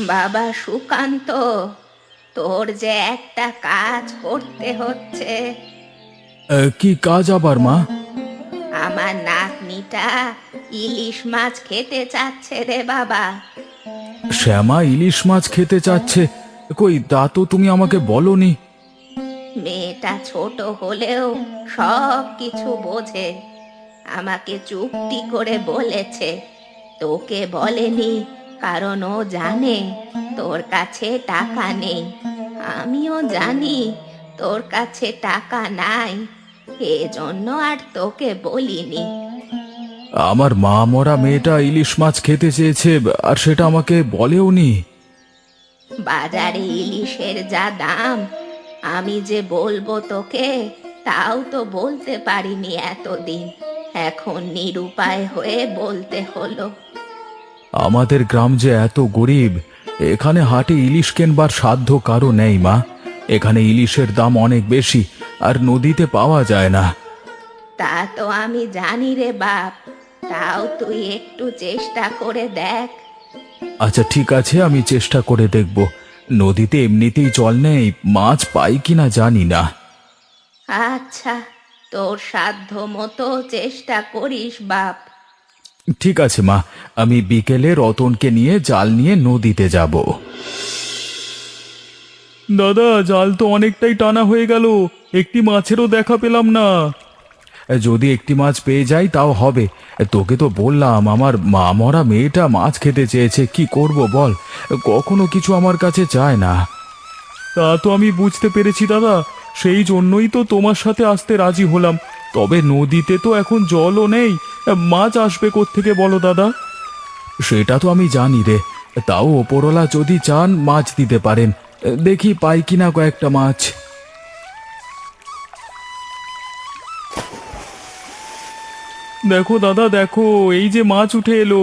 বাবা সুকান্ত, তোর যে একটা কাজ করতে হচ্ছে। কি কাজ আবার মা? আমার নাতনিটা ইলিশ মাছ খেতে চাচ্ছে রে বাবা। শ্যামা ইলিশ মাছ খেতে চাচ্ছে? কই তা তো তুমি আমাকে বলনি। মেয়েটা ছোট হলেও সব কিছু বোঝে। আমাকে চুক্তি করে বলেছে, তোকে বলেনি, কারণ ও জানে তোর কাছে টাকা নেই। আমিও জানি তোর কাছে টাকা নাই, এজন্য আর তোকে বলিনি। আমার মা মরা মেয়েটা ইলিশ মাছ খেতে চেয়েছে, আর সেটা আমাকে বলেওনি। বাজারে ইলিশের যা দাম, আমি যে বলবো তোকে তাও তো বলতে পারিনি এতদিন। এখন নিরুপায় হয়ে বলতে হলো। আমাদের গ্রাম যে এত গরিব, এখানে হাটে ইলিশ কেনবার সাধ্য কারো নেই মা। এখানে ইলিশের দাম অনেক বেশি, আর নদীতে পাওয়া যায় না। তা তো আমি জানি রে বাপ, তাও তুই একটু চেষ্টা করে দেখ। আচ্ছা ঠিক আছে, আমি চেষ্টা করে দেখব। নদীতে এমনিতেই জল নেই, মাছ পাই কিনা জানি না। আচ্ছা, তোর সাধ্য মতো চেষ্টা করিস বাপ। ঠিক আছে মা, আমি বিকেলে রতনকে নিয়ে জাল নিয়ে নদীতে যাব। দাদা, জাল তো অনেকটাই টানা হয়ে গেল, একটি মাছেরও দেখা পেলাম না। যদি একটি মাছ পেয়ে যাই তাও হবে। তোকে তো বললাম আমার মা মরা মেয়েটা মাছ খেতে চেয়েছে, কি করব বল? কখনো কিছু আমার কাছে চায় না। তা তো আমি বুঝতে পেরেছি দাদা, সেই জন্যই তো তোমার সাথে আসতে রাজি হলাম। তবে নদীতে তো এখন জলও নেই, মাছ আসবে কোত্থেকে বলো দাদা? সেটা তো আমি জানি রে, তাও ওপরওয়ালা যদি চান মাছ দিতে পারেন। দেখি পাই কিনা কয়েকটা মাছ। দেখো দাদা দেখো, এই যে মাছ উঠে এলো।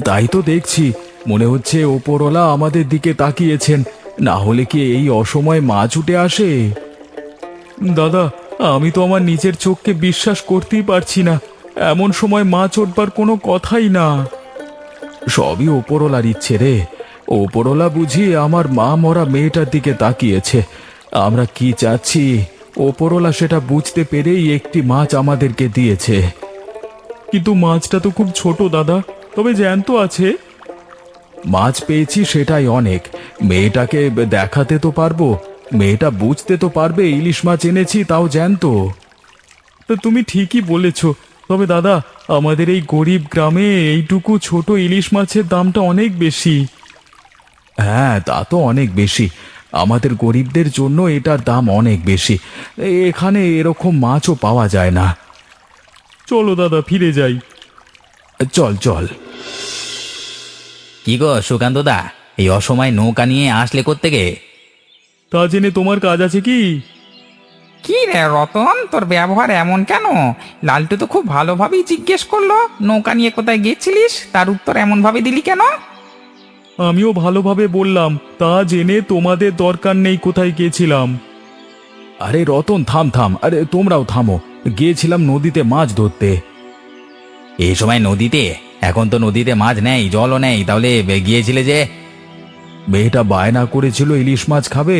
তাই তো দেখছি, মনে হচ্ছে ওপরওয়ালা আমাদের দিকে তাকিয়েছেন, না হলে কি এই অসময়ে মাছ উঠে আসে? দাদা, আমি তো আমার নিজের চোখকে বিশ্বাস করতেই পারছি না, এমন সময় মাছ উঠবার কোনো কথাই না। সবই ওপরওয়ালার ইচ্ছে রে, ওপরওয়ালা বুঝি আমার মা মরা মেয়েটার দিকে তাকিয়েছে। আমরা কি চাচ্ছি ওপরওয়ালা সেটা বুঝতে পেরেই একটি মাছ আমাদেরকে দিয়েছে। কিন্তু মাছটা তো খুব ছোট দাদা, তবে জ্যান্ত আছে। মাছ পেয়েছি সেটাই অনেক, মেয়েটাকে দেখাতে তো পারবো, মেয়েটা বুঝতে তো পারবে ইলিশ মাছ এনেছি, তাও জ্যান্ত। তা তুমি ঠিকই বলেছ, তবে দাদা আমাদের এই গরিব গ্রামে এইটুকু ছোট ইলিশ মাছের দামটা অনেক বেশি। হ্যাঁ তা তো অনেক বেশি, আমাদের গরিবদের জন্য এটার দাম অনেক বেশি। এখানে এরকম মাছও পাওয়া যায় না। চলো দাদা ফিরে যাই। চল চল। কি গো সুকান্ত দা, এই অসময় নৌকা নিয়ে আসলে কোত্থেকে? তা জেনে তোমার কাজ আছে কি? কি রে রতন, তোর ব্যবহার এমন কেন? লালটু তো খুব ভালোভাবেই জিজ্ঞেস করলো নৌকা নিয়ে কোথায় গেছিলিস, তার উত্তর এমন ভাবে দিলি কেন? আমিও ভালোভাবে বললাম, তা জেনে তোমাদের দরকার নেই কোথায় গিয়েছিলাম। আরে রতন থাম থাম, আরে তোমরাও থামো, গিয়েছিলাম নদীতে মাছ ধরতে। এই সময় নদীতে? এখন তো নদীতে মাছ নেই, জলও নেই, তাহলে গিয়েছিলে যে? মেয়েটা বায়না করেছিল ইলিশ মাছ খাবে,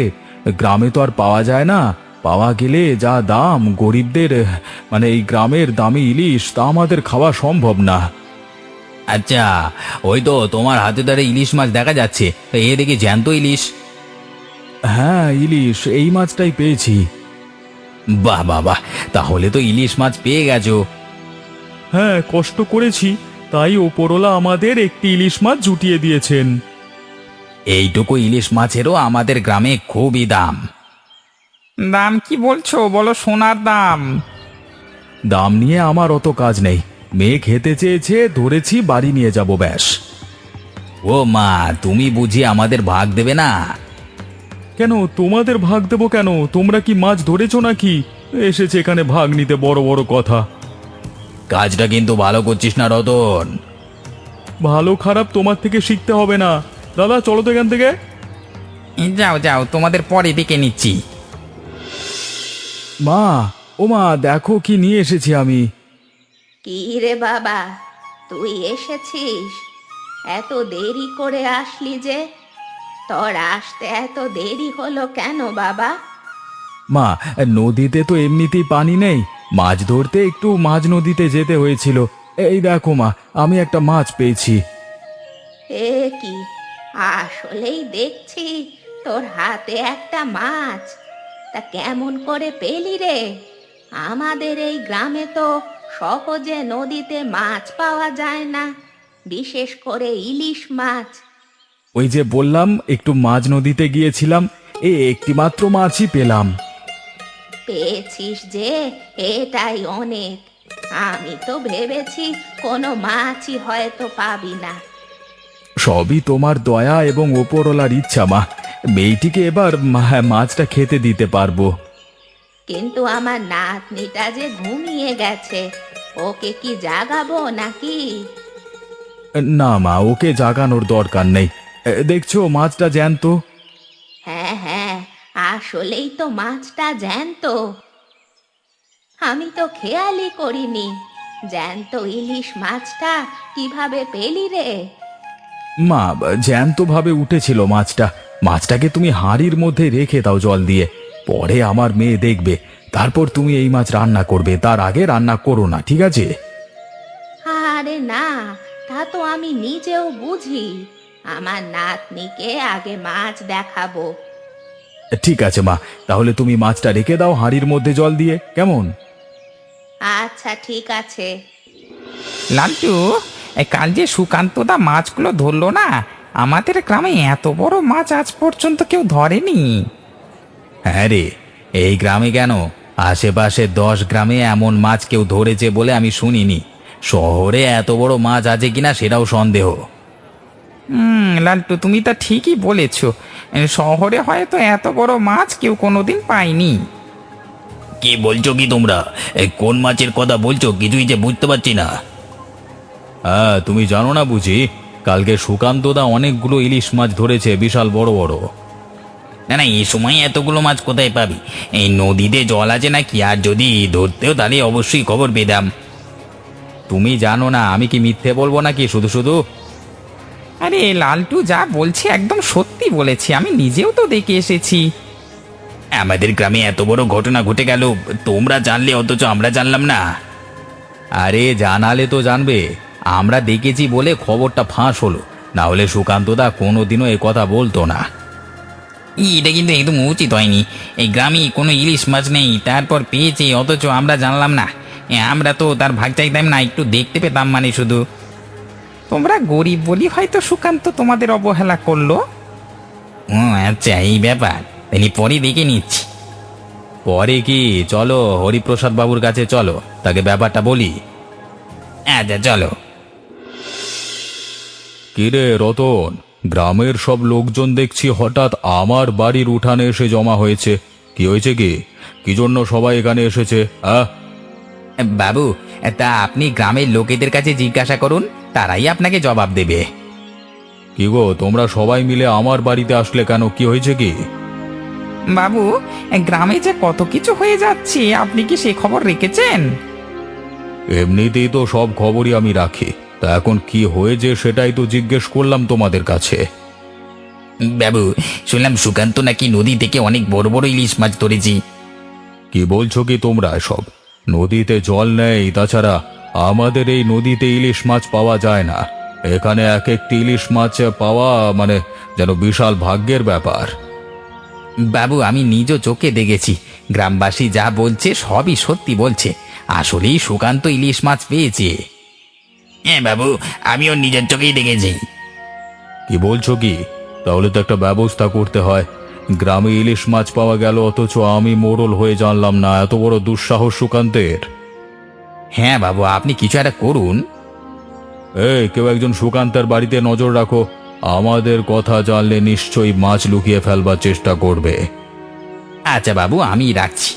গ্রামে তো আর পাওয়া যায় না, পাওয়া গেলে যা দাম গরিবদের, মানে এই গ্রামের দামি ইলিশ তা আমাদের খাওয়া সম্ভব না। আচ্ছা, ওই তো তোমার হাতে ধরে ইলিশ মাছ দেখা যাচ্ছে, এ দেখি জ্যান্ত ইলিশ। হ্যাঁ ইলিশ, এই মাছটাই পেয়েছি। বাহ বাহ বাহ, তাহলে তো ইলিশ মাছ পেয়ে গেছো। হ্যাঁ কষ্ট করেছি, তাই ওপরওয়ালা আমাদের একটি ইলিশ মাছ জুটিয়ে দিয়েছেন। এইটুকু ইলিশ মাছেরও আমাদের গ্রামে খুবই দাম। দাম কি বলছো বলো, সোনার দাম। দাম নিয়ে আমার অত কাজ নেই, মেয়ে খেতে চেয়েছে ধরেছি, বাড়ি নিয়ে যাব ব্যাস। ও মা, তুমি বুঝি আমাদের ভাগ দেবে না? কেন তোমাদের ভাগ দেবো কেন? তোমরা কি মাছ ধরেছো নাকি? এসেছে এখানে ভাগ নিতে বড় বড় কথা। কাজটা কিন্তু ভালো করছিস না রতন। ভালো খারাপ তোমার থেকে শিখতে হবে না। দাদা চলো তো এখান থেকে। যাও যাও, তোমাদের পরে ডেকে নিচ্ছি। মা, ও মা দেখো কি নিয়ে এসেছি আমি। কি রে বাবা, তুই এসেছিস? এত দেরি করে আসলি যে? তোর আসতে এত দেরি হলো কেন বাবা? মা, নদীতে তো এমনিতেই পানি নেই, মাছ ধরতে একটু মাঝ নদীতে যেতে হয়েছিল। এই দেখো মা, আমি একটা মাছ পেয়েছি। এ কি, আসলেই দেখছি তোর হাতে একটা মাছ। তা কেমন করে পেলি রে? আমাদের এই গ্রামে তো সহজে নদীতে মাছ পাওয়া যায় না, বিশেষ করে ইলিশ মাছ। ওই যে বললাম, একটু মাঝ নদীতে গিয়েছিলাম, একটি মাত্র মাছই পেলাম। পেয়েছিস যে, এটাই অনেক। আমি তো ভেবেছি কোনো মাছই হয়তো পাবি না। সবই তোমার দয়া এবং ওপরওয়ালার ইচ্ছা মা। মেয়েটিকে এবার মাছটা খেতে দিতে পারবো। কিন্তু আমার নাতনিটা যে ঘুমিয়ে গেছে, ওকে কি জাগাবো নাকি? না মা, ওকে জাগানোর দরকার নেই। দেখছো মাছটা জ্যান্ত। হ্যাঁ হ্যাঁ, আসলেই তো মাছটা জ্যান্ত। আমি তো খেয়ালই করিনি। জ্যান্ত ইলিশ মাছটা কিভাবে পেলি রে? মা, জ্যান্ত ভাবে উঠেছিল মাছটা। মাছটাকে তুমি হাঁড়ির মধ্যে রেখে দাও জল দিয়ে, পরে আমার মেয়ে দেখবে, তারপর তুমি এই মাছ রান্না করবে। তার আগে রান্না করো না, ঠিক আছে? আরে না, তা তো আমি নিজেও বুঝি। আমার নাতনিকে আগে মাছ দেখাবো। ঠিক আছে মা, তাহলে তুমি মাছটা রেখে দাও হাঁড়ির মধ্যে জল দিয়ে, কেমন? আচ্ছা ঠিক আছে। লালটু, কাল যে সুকান্তদা মাছগুলো ধরলো না, আমাদের গ্রামে এত বড় মাছ আজ পর্যন্ত কেউ ধরেনি। হ্যাঁ রে, এই গ্রামে কেন, আশেপাশে 10 গ্রামে এমন মাছ কেউ ধরেছে বলে আমি শুনিনি। শহরে এত বড় মাছ আছে কিনা সেটাও সন্দেহ। লালটু, তুমি তা ঠিকই বলেছ। শহরে হয়তো এত বড় মাছ কেউ কোনোদিন পায়নি। কি বলছো কি তোমরা? কোন মাছের কথা বলছো কিছুই যে বুঝতে পারছি না। হ্যাঁ, তুমি জানো না বুঝি? কালকে সুকান্তদা অনেকগুলো ইলিশ মাছ ধরেছে, বিশাল বড় বড়। না না, এই সময় এতগুলো মাছ কোথায় পাবি? এই নদীতে জল আছে নাকি? আর যদি ধরতেও তাহলে অবশ্যই খবর পেতাম। তুমি জানো না, আমি কি মিথ্যে বলবো নাকি শুধু শুধু? আরে লালটু যা বলছে একদম সত্যি বলেছে, আমি নিজেও তো দেখে এসেছি। আমাদের গ্রামে এত বড় ঘটনা ঘটে গেল, তোমরা জানলে অথচ আমরা জানলাম না। আরে জানালে তো জানবে, আমরা দেখেছি বলে খবরটা ফাঁস হলো, না হলে সুকান্তদা কোনোদিনও এ কথা বলতো না। এটা কিন্তু একদম উচিত হয়নি। এই গ্রামে কোনো ইলিশ মাছ নেই, তারপর পেয়েছি অথচ আমরা জানলাম না। আমরা তো তার ভাগ চাইতাম না, একটু দেখতে পেতাম মানে শুধু। তোমরা গরিব বলি হয়তো সুকান্ত তোমাদের অবহেলা করলো। ও আচ্ছা, এই ব্যাপার, তাহলে পরে দেখে নিচ্ছি। পরে কি, চলো হরিপ্রসাদ বাবুর কাছে চলো, তাকে ব্যাপারটা বলি। আচ্ছা চলো। কিরে রতন, গ্রামের সব লোকজন দেখছি হঠাৎ আমার বাড়ির উঠানে এসে জমা হয়েছে। কি হয়েছে কি? কি জন্য সবাই এখানে এসেছে? বাবু, তা আপনি গ্রামের লোকেদের কাছে জিজ্ঞাসা করুন, তারাই আপনাকে জবাব দেবে। কি গো, তোমরা সবাই মিলে আমার বাড়িতে আসলে কেন? কি হয়েছে কি? বাবু, গ্রামে যে কত কিছু হয়ে যাচ্ছে, আপনি কি সে খবর রেখেছেন? এমনিতেই তো সব খবরই আমি রাখি, তা এখন কি হয়েছে সেটাই তো জিজ্ঞেস করলাম তোমাদের কাছে। বাবু, শুনলাম সুকান্ত নাকি নদী থেকে অনেক বড় বড় ইলিশ মাছ ধরেছি। কি বলছো কি তোমরা এসব? নদীতে জল নেই, তাছাড়া আমাদের এই নদীতে ইলিশ মাছ পাওয়া যায় না। এখানে এক একটি ইলিশ মাছ পাওয়া মানে যেন বিশাল ভাগ্যের ব্যাপার। বাবু, আমি নিজ চোখে দেখেছি, গ্রামবাসী যা বলছে সবই সত্যি বলছে। আসলেই সুকান্ত ইলিশ মাছ পেয়েছে। হ্যাঁ বাবু, আমিও নিজের চোখেই দেখেছি। কি বলছো কি? তাহলে তো একটা ব্যবস্থা করতে হয়। গ্রামে ইলিশ মাছ পাওয়া গেল, অথচ আমি মোড়ল হয়ে জানলাম না। এত বড় দুঃসাহস সুকান্তের! হ্যাঁ বাবু, আপনি কিছু একটা করুন। কেউ একজন সুকান্তের বাড়িতে নজর রাখো। আমাদের কথা জানলে নিশ্চয়ই মাছ লুকিয়ে ফেলবার চেষ্টা করবে। আচ্ছা বাবু, আমি রাখছি।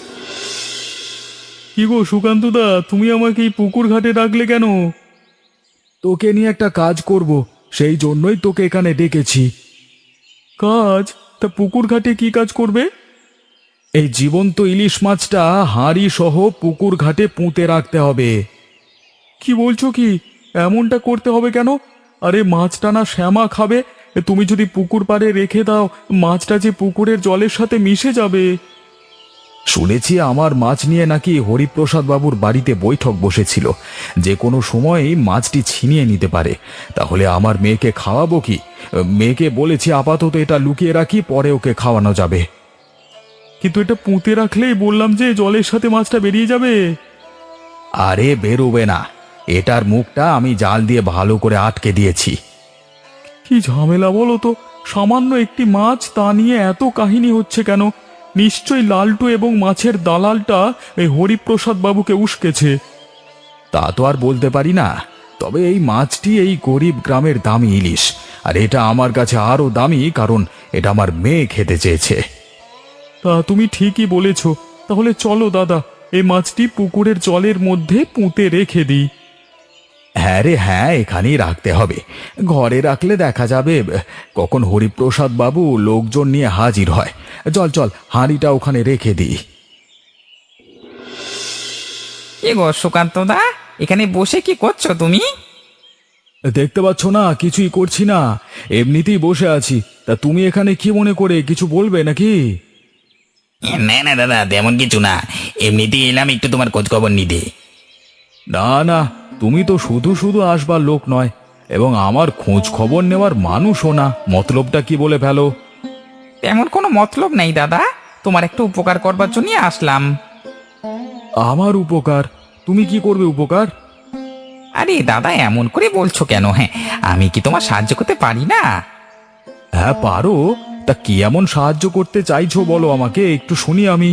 কি গো সুকান্তদা, তুমি আমাকে এই পুকুর ঘাটে ডাকলে কেন? তোকে নিয়ে একটা কাজ করব, সেই জন্যই তোকে এখানে ডেকেছি। কাজ? তা পুকুর ঘাটে কি কাজ করবে? এই জীবন্ত ইলিশ মাছটা হাঁড়ি সহ পুকুর ঘাটে পুঁতে রাখতে হবে। কি বলছো কি? এমনটা করতে হবে কেন? আরে মাছটা না শ্যামা খাবে। তুমি যদি পুকুর পাড়ে রেখে দাও, মাছটা যে পুকুরের জলের সাথে মিশে যাবে। শুনেছি আমার মাছ নিয়ে নাকি হরিপ্রসাদ বাবুর বাড়িতে বৈঠক বসেছিল, যে কোনো সময়ই মাছটি ছিনিয়ে নিতে পারে। তাহলে আমার মেয়েকে খাওয়াবো কি? মেয়েকে বলেছি আপাতত এটা লুকিয়ে রাখি, পরে ওকে খাওয়ানো যাবে। কিন্তু এটা পুঁতে রাখলেই বললাম যে জলের সাথে মাছটা বেরিয়ে যাবে। আরে বেরোবে না, এটার মুখটা আমি জাল দিয়ে ভালো করে আটকে দিয়েছি। কি ঝামেলা বলো তো, সামান্য একটি মাছ, তা নিয়ে এত কাহিনী হচ্ছে কেন? নিশ্চয়ই লালটু এবং মাছের দালালটা এই হরিপ্রসাদ বাবুকে উস্কেছে। তা তো আর বলতে পারি না, তবে এই মাছটি এই গরিব গ্রামের দামি ইলিশ, আর এটা আমার কাছে আরো দামি, কারণ এটা আমার মেয়ে খেতে চেয়েছে। তা তুমি ঠিকই বলেছ, তাহলে চলো দাদা, এই মাছটি পুকুরের জলের মধ্যে পুঁতে রেখে দিই। হ্যাঁ রে হ্যাঁ, এখানেই রাখতে হবে। ঘরে রাখলে দেখা যাবে কখন হরিপ্রসাদ বাবু লোকজন নিয়ে হাজির হয়। চল চল, হাঁড়িটা ওখানে রেখে দিই। কি গো সুকান্ত দা, এখানে বসে কি করছো তুমি? দেখতে পাচ্ছ না, কিছুই করছি না, এমনিতেই বসে আছি। তা তুমি এখানে কি মনে করে কিছু বলবে নাকি? না না দাদা, তেমন কিছু না, এমনিতেই এলাম একটু তোমার খোঁজ খবর নিতে। না না, তুমি তো শুধু শুধু আসবার লোক নয়, এবং আমার খোঁজ খবর নেওয়ার মানুষও না। মতলবটা কি বলে ফেলো? তেমন কোনো মতলব নেই দাদা, তোমার একটু উপকার করবার জন্য আসলাম। আমার উপকার? তুমি কি করবে উপকার? আরে দাদা, এমন করে বলছো কেন? হ্যাঁ, আমি কি তোমার সাহায্য করতে পারি না? হ্যাঁ পারো, তা কি এমন সাহায্য করতে চাইছো বলো আমাকে, একটু শুনি আমি।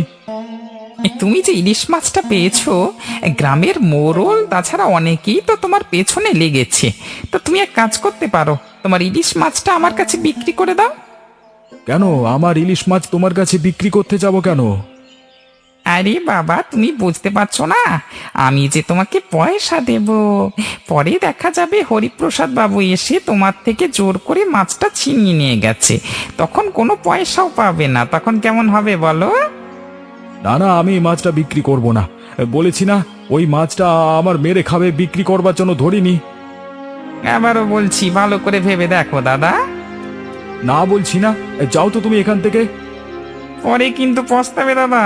তুমি যে ইলিশ মাছটা পেয়েছো, গ্রামের মোড়ল তাছাড়া অনেকেই তো তোমার পেছনে লেগেছে। তো তুমি এক কাজ করতে পারো, তোমার ইলিশ মাছটা আমার কাছে বিক্রি করে দাও। কেন আমার ইলিশ মাছ তোমার কাছে বিক্রি করতে যাব কেন? আরে বাবা, তুমি বুঝতে পারছো না, আমি যে তোমাকে পয়সা দেব। পরে দেখা যাবে হরিপ্রসাদ বাবু এসে তোমার থেকে জোর করে মাছটা ছিনিয়ে নিয়ে গেছে, তখন কোনো পয়সাও পাবে না। তখন কেমন হবে বলো? না না, আমি মাছটা বিক্রি করব না, বলেছি না। ওই মাছটা আমার মেরে খাবে, বিক্রি করবার জন্য ধরিনি। আবারও বলছি, ভালো করে ভেবে দেখো দাদা। না বলছি না, যাও তো তুমি এখান থেকে। পরে কিন্তু পস্তাবে দাদা।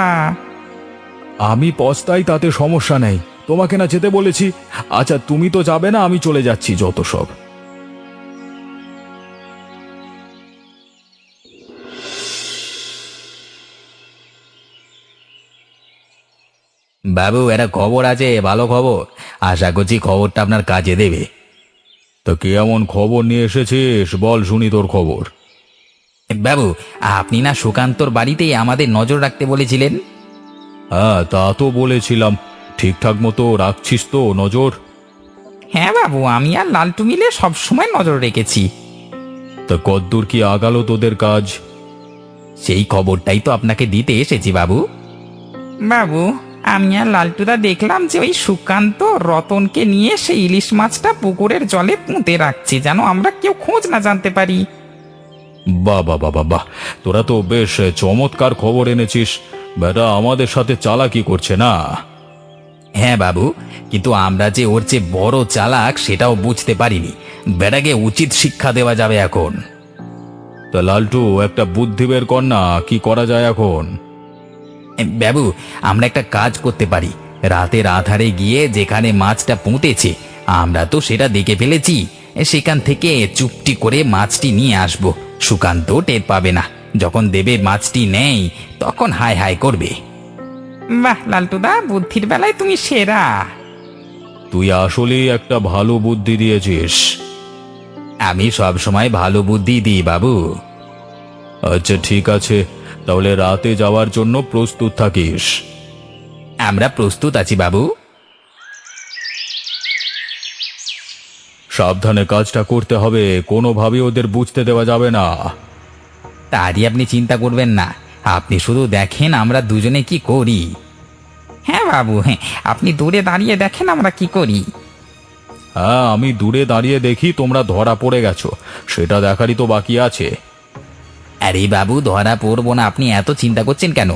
আমি পস্তাই, তাতে সমস্যা নেই, তোমাকে না যেতে বলেছি। আচ্ছা তুমি তো যাবে না, আমি চলে যাচ্ছি, যত সব। বাবু, একটা খবর আছে, ভালো খবর। আশা করছি খবরটা আপনার কাজে দেবে। তো কি এমন খবর নিয়ে এসেছিস, বল শুনি তোর খবর। বাবু, আপনি না সুকান্তর বাড়িতেই আমাদের নজর রাখতে বলেছিলেন? হ্যাঁ তা তো বলেছিলাম, ঠিকঠাক মতো রাখছিস তো নজর? হ্যাঁ বাবু, আমি আর লালটু মিলে সবসময় নজর রেখেছি। তা কদ্দূর কি আগালো তোদের কাজ? সেই খবরটাই তো আপনাকে দিতে এসেছি বাবু। বাবু, আমি আর লালটুদা দেখলাম যে ওই সুকান্ত রতনকে নিয়ে সেই ইলিশ মাছটা পুকুরের জলে পুঁতে রাখছে, যেন আমরা কেউ খোঁজ না জানতে পারি। বাহ বাহ বাহ বাহ, তোরা তো বেশ চমৎকার খবর এনেছিস। বেটা আমাদের সাথে চালাকি করছে না? হ্যাঁ বাবু, কিন্তু আমরা যে ওর চেয়ে বড় চালাক সেটাও বুঝতে পারিনি। বেটাকে উচিত শিক্ষা দেওয়া যাবে এখন। তা লালটু, একটা বুদ্ধি বের কর না, কি করা যায় এখন? বাবু, আমরা একটা কাজ করতে পারি। রাতের আধারে গিয়ে যেখানে মাছটা পুঁতেছে, আমরা তো সেটা দেখে ফেলেছি, সেখান থেকে চুপটি করে মাছটি নিয়ে আসব। সুকান্ত টের পাবে না। যখন দেবে মাছটি নেই, তখন হায় হায় করবে। বাহ লালটুদা, বুদ্ধির বেলায় তুমি সেরা। তুই আসলেই একটা ভালো বুদ্ধি দিয়েছিস। আমি সব সময় ভালো বুদ্ধি দিই বাবু। আচ্ছা ঠিক আছে, তাহলে রাতে যাওয়ার জন্য প্রস্তুত থাকিস। আমরা প্রস্তুত আছি বাবু। সাবধানে কাজটা করতে হবে, কোনোভাবে ওদের বুঝতে দেওয়া যাবে না। তারই আপনি চিন্তা করবেন না, আপনি শুধু দেখেন আমরা দুজনে কি করি। হ্যাঁ বাবু, হ্যাঁ, আপনি দূরে দাঁড়িয়ে দেখেন আমরা কি করি। হ্যাঁ, আমি দূরে দাঁড়িয়ে দেখি তোমরা ধরা পড়ে গেছো, সেটা দেখারই তো বাকি আছে। আরে বাবু, ধরা পড়বো না, আপনি এত চিন্তা করছেন কেন?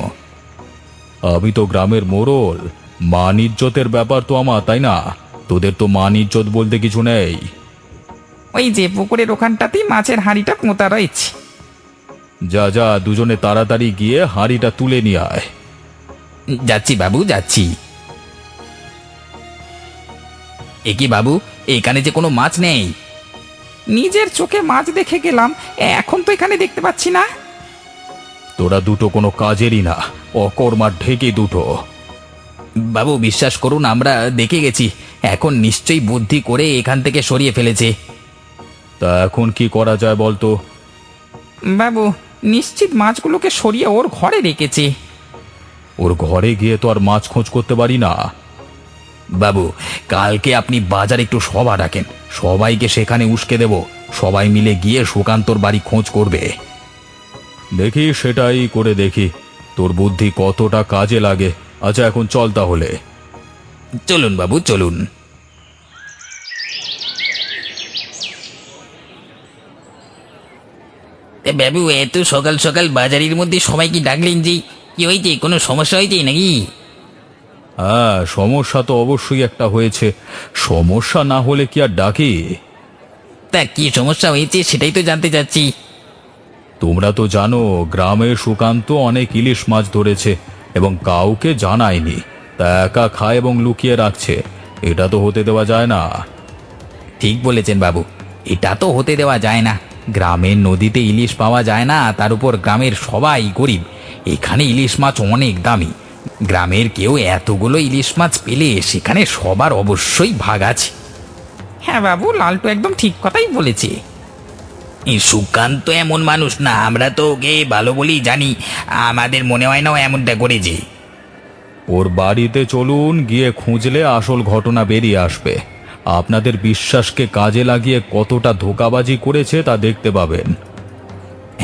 আমি তো গ্রামের মোড়ল, মান ইজ্জতের ব্যাপার তো আমার, তাই না? তোদের তো মান ইজ্জত বলতে কিছু নেই। ওই যে পুকুরের ওখানটাতেই মাছের হাঁড়িটা পোঁতা রয়েছে। যা যা, দুজনে তাড়াতাড়ি গিয়ে হাঁড়িটা তুলে নিয়ে আয়। যাচ্ছি বাবু, যাচ্ছি। এ কি বাবু, এখানে যে কোনো মাছ নেই। নিজের চোখে মাছ দেখে গেলাম, এখন তো এখানে দেখতে পাচ্ছি না। তোরা দুটো কোনো কাজেরই না, অকর্মার ঢেকে দুটো। বাবু বিশ্বাস করুন, আমরা দেখে গেছি, এখন নিশ্চয়ই বুদ্ধি করে এখান থেকে সরিয়ে ফেলেছে। তা এখন কি করা যায় বলতো? বাবু, নিশ্চিত মাছগুলোকে সরিয়ে ওর ঘরে রেখেছে। ওর ঘরে গিয়ে তো আর মাছ খোঁজ করতে পারি না। বাবু, কালকে আপনি বাজারে একটু সভা ডাকেন, সবাইকে সেখানে উস্কে দেব, সবাই মিলে গিয়ে সুকান্তর বাড়ি খোঁজ করবে। দেখি, সেটাই করে দেখি তোর বুদ্ধি কতটা কাজে লাগে। আচ্ছা, এখন চল তাহলে। চলুন বাবু, চলুন। বাবু, এত সকাল সকাল বাজারের মধ্যে সবাইকে ডাকলেন যে, কি হয়েছে? কোনো সমস্যা হয়েছে নাকি? হ্যাঁ, সমস্যা তো অবশ্যই একটা হয়েছে। সমস্যা না হলে কি আর ডাকি? তা কি সমস্যা হয়েছে সেটাই তো জানতে চাচ্ছি। তোমরা তো জানো গ্রামের সুকান্ত অনেক ইলিশ মাছ ধরেছে এবং কাউকে জানায়নি, তা একা খায় এবং লুকিয়ে রাখছে। এটা তো হতে দেওয়া যায় না। ঠিক বলেছেন বাবু, এটা তো হতে দেওয়া যায় না। গ্রামের নদীতে ইলিশ পাওয়া যায় না, তার উপর গ্রামের সবাই গরিব। এখানে ইলিশ মাছ অনেক দামি। গ্রামের কেউ এতগুলো ইলিশ মাছ পেলে সেখানে সবার অবশ্যই ভাগ আছে। হ্যাঁ বাবু, লালটু একদম ঠিক কথাই বলেছে। এই সুকান্ত এমন মানুষ না, আমরা তো ওকে ভালো বলেই জানি। আমাদের মনে হয় না ও এমনটা করেছে। ওর বাড়িতে চলুন, গিয়ে খুঁজলে আসল ঘটনা বেরিয়ে আসবে। আপনাদের বিশ্বাসকে কাজে লাগিয়ে কতটা ধোঁকাবাজি করেছে তা দেখতে পাবেন।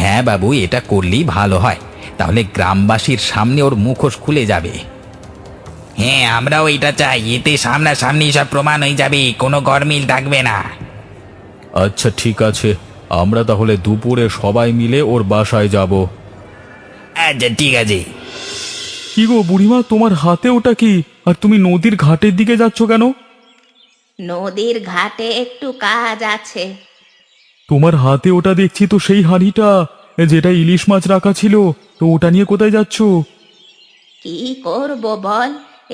হ্যাঁ বাবু, এটা করলেই ভালো হয়, তাহলে গ্রামবাসীর সামনে ওর মুখোশ খুলে যাবে। হ্যাঁ, আমরাও এটা চাই, এতে সামনাসামনি সব প্রমাণ হয়ে যাবে, কোনো গরমিল থাকবে না। আচ্ছা ঠিক আছে, আমরা তাহলে দুপুরে সবাই মিলে ওর বাসায় যাব। আচ্ছা ঠিক আছে। কি গো বুড়িমা, তোমার হাতে ওটা কি? আর তুমি নদীর ঘাটের দিকে যাচ্ছ কেন? নদীর ঘাটে একটু কাজ আছে। তোমার হাতে ওটা দেখছি তো সেই হাঁড়িটা, যেটা ইলিশ মাছ রাখা ছিল। তো ওটা নিয়ে কোথায় যাচ্ছ? কি করব বল,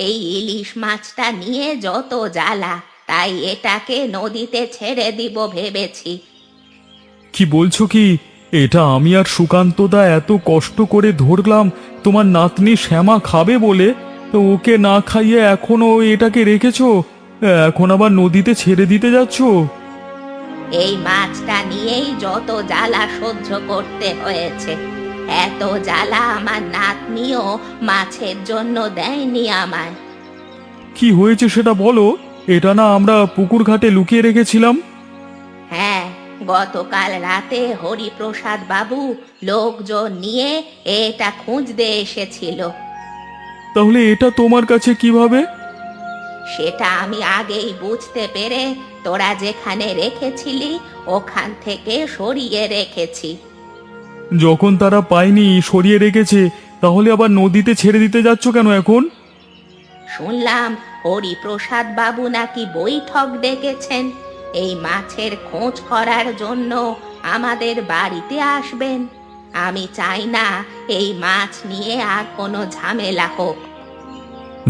এই ইলিশ মাছটা নিয়ে যত জ্বালা, তাই এটাকে নদীতে ছেড়ে দিব ভেবেছি। কি বলছো কি? এটা আমি আর সুকান্তদা এত কষ্ট করে ধরলাম তোমার নাতনি শ্যামা খাবে বলে, তো ওকে না খাইয়ে এখনো এটাকে রেখেছো, এখন আবার নদীতে ছেড়ে দিতে যাচ্ছ? এই মাছটা নিয়েই যত জ্বালা সহ্য করতে হয়েছে। এত জ্বালা আমার নাতনিও মাছের জন্য দেয়নি আমায়। কি হয়েছে সেটা বলো। এটা না আমরা পুকুর ঘাটে লুকিয়ে রেখেছিলাম। হ্যাঁ, গতকাল রাতে হরিপ্রসাদ বাবু লোকজন নিয়ে এটা খুঁজতে এসেছিল। তাহলে এটা তোমার কাছে কিভাবে? সেটা আমি আগেই বুঝতে পেরে তোরা যেখানে রেখেছিলি ওখান থেকে সরিয়ে রেখেছি। যখন তারা পায়নি, সরিয়ে রেখেছে, তাহলে আবার নদীতে ছেড়ে দিতে যাচ্ছ কেন এখন? শুনলাম হরিপ্রসাদ বাবু নাকি বৈঠক ডেকেছেন, এই মাছের খোঁজ করার জন্য আমাদের বাড়িতে আসবেন। আমি চাই না এই মাছ নিয়ে আর কোনো ঝামেলা হোক।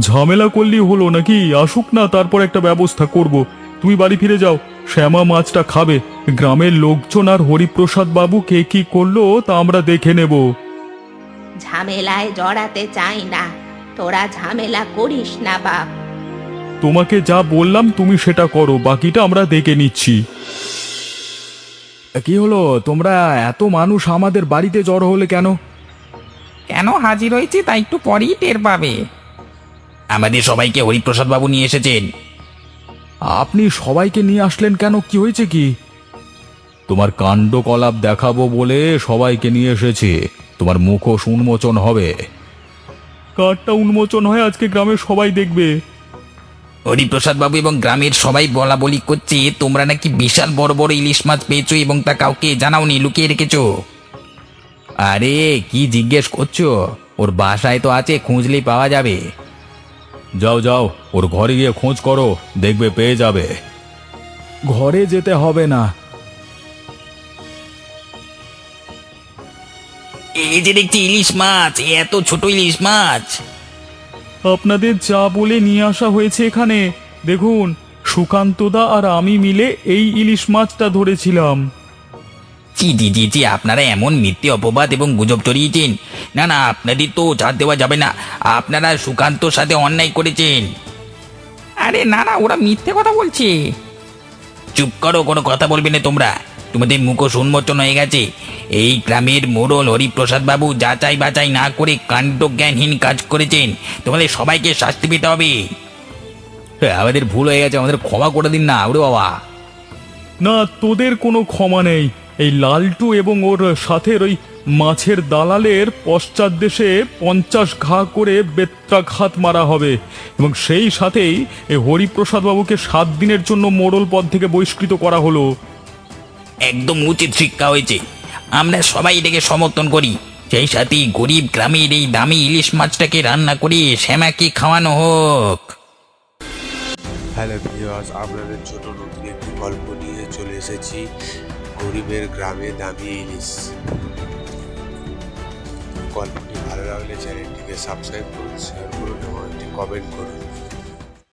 ঝামেলা করলেই হলো নাকি? আসুক না, তারপর একটা ব্যবস্থা করব। তুমি বাড়ি ফিরে যাও, শ্যামা মাছটা খাবে। গ্রামের লোকজন আর হরিপ্রসাদ বাবু কে কি করলো তা আমরা দেখে নেব। ঝামেলায় জড়াতে চাই না, তোরা ঝামেলা করিস না বাপ। তোমাকে যা বললাম তুমি সেটা করো, বাকিটা আমরা দেখে নিচ্ছি। কি হলো, তোমরা এত মানুষ আমাদের বাড়িতে জড়ো হলে কেন? কেন হাজির হয়েছি তা একটু পরেই টের পাবে। আমাদের সবাইকে হরিপ্রসাদ বাবু নিয়ে এসেছেন। আপনি সবাইকে নিয়ে আসলেন কেন? কি হয়েছে কি? তোমার কাণ্ডকলাপ দেখাবো বলে সবাইকে নিয়ে এসেছি। তোমার মুখোশ উন্মোচন হবে। কার্ডটা উন্মোচন হয় আজকে গ্রামের সবাই দেখবে। হরিপ্রসাদ বাবু এবং গ্রামের সবাই বলা বলি করছে তোমরা নাকি বিশাল বড় বড় ইলিশ মাছ পেয়েছো এবং তা কাউকে জানাওনি, লুকিয়ে রেখেছো। আরে কি জিজ্ঞেস করছো? ওর বাসায় তো আছে, খুঁজলেই পাওয়া যাবে। যাও যাও, ওর ঘরে গিয়ে খোঁজ করো, দেখবে পেয়ে যাবে। ঘরে যেতে হবে না, এই যে দেখছি ইলিশ মাছ, এত ছোট ইলিশ মাছ। আপনাদের যা বলে নিয়ে আসা হয়েছে এখানে, দেখুন সুকান্তদা আর আমি মিলে এই ইলিশ মাছটা ধরেছিলাম। জি জি জি জি, আপনারা এমন মিথ্যে অপবাদ এবং গুজব ছড়িয়েছেন। না না, আপনাদের তো ছাড় দেওয়া যাবে না, আপনারা সুকান্তর সাথে অন্যায় করেছেন। আরে না না, ওরা মিথ্যে কথা বলছে। চুপ করো, কোনো কথা বলবে না তোমরা। তোমাদের মুখোশ উন্মোচন হয়ে গেছে। এই গ্রামের মোড়ল হরিপ্রসাদ বাবু যাচাই বাছাই না করে কাণ্ড জ্ঞানহীন কাজ করেছেন। তোমাদের সবাইকে শাস্তি পেতে হবে। আমাদের ভুল হয়ে গেছে, আমাদের ক্ষমা করে দিন না। ওরে বাবা! না, তোদের কোনো ক্ষমা নেই। এই লালটু এবং ওর সাথের ওই মাছের দালালের পশ্চাৎদেশে 50 ঘা করে বেত্রাঘাত মারা হবে, এবং সেই সাথেই এই হরিপ্রসাদ বাবুকে 7 দিনের জন্য মোড়ল পদ থেকে বহিষ্কৃত করা হলো। একদম উচিত শিক্ষা হয়েছে, আমরা সবাই এটাকে সমর্থন করি। সেই সাথে গরিব গ্রামের এই দামি ইলিশ মাছটাকে রান্না করে শ্যামাকে খাওয়ানো হোক। হ্যালো ভিউয়ার্স, আপনাদের জন্য নতুন একটি গল্প নিয়ে চলে এসেছি, গরিবের গ্রামে দামি ইলিশ। গল্পটি ভালো লাগলে চ্যানেলটিকে সাবস্ক্রাইব করুন, শেয়ার করুন এবং একটি কমেন্ট করুন।